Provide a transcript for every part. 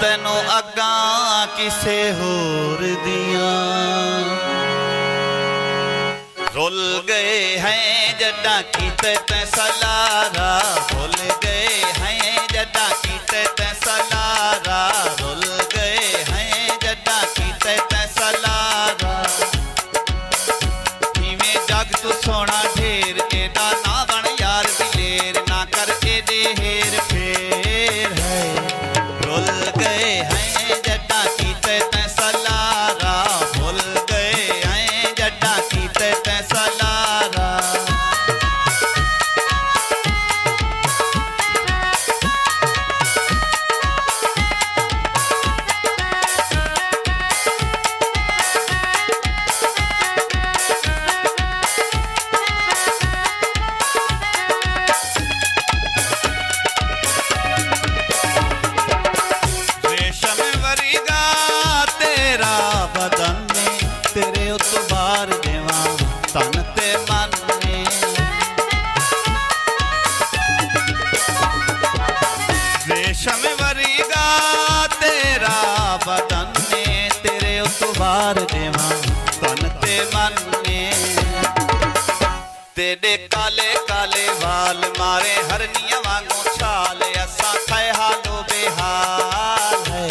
तैनू अग्गा किसे होर दियां रुल गए हैं जड्डा कीते तैं सलारा भुल गए हैं जड्डा कीते तैं सलारा रुल गए हैं जड्डा कीते तैं सलारा इवें जग तू सोना ढेर एदा ना बन यार दिलेर ना कर एदे हेर फेर है रुल गए हैं जड्डा कीते तैं सलारा भुल गए हैं जड्डा कीते तैं सलारा तेरे उतबार देवा तन ते मन ने रेशम वरीगा तेरा बदन ने तेरे उतबार देवा तन ते मन ने तेरे काले काले वाल मारे हरनिया वांगू छाल असा थे हालो बेहाल है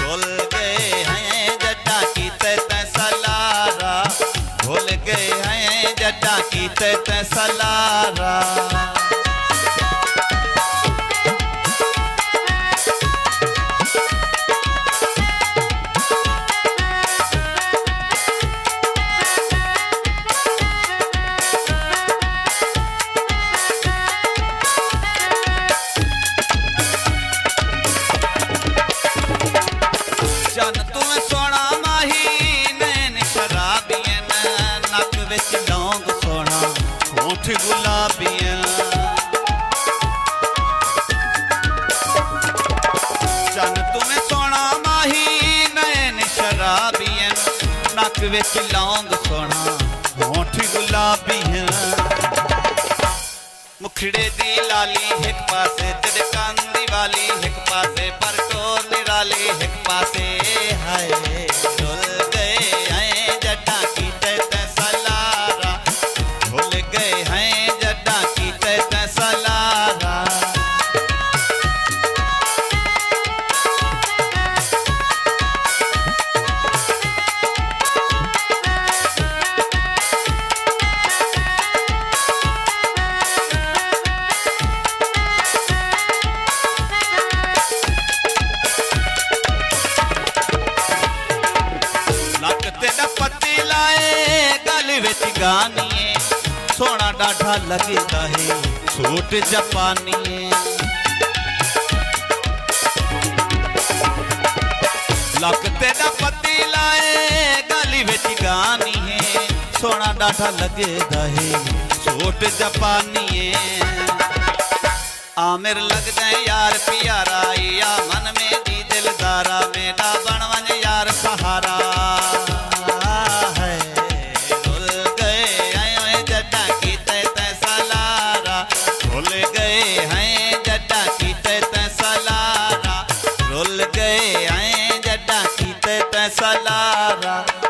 भुल गए हैं जड्डा कीते तैं सलारा भुल गए हैं जड्डा कीते तैं सलारा जन तू सोना माही नैन शराबियन नक विच लौंग सोना होठ गुलाबियन जन तू सोना माही नैन शराबियन नक विच लौंग सोना होठ गुलाबियन मुखड़े दी लाली एक पासे तिड़कांदी वाली एक पासे पर टोर निराली एक पासे हाय रुल गए हैं जड्डा कीते तैं सलारा भुल गए हैं जड्डा कीते तैं सलारा पत्ती लाए गल विच गानिए सोना डाढ़ा लगदा है सूट जापानिए लक तेरा पत्ती लाए गल विच गानिए सोना डाढ़ा लगदा है सूट जापानिए आमिर लगदा यार प्यारा या मन में दी दिलदारा मेरा बन वंज यार सहारा रुल गए हैं जड्डा कीते तैं सलारा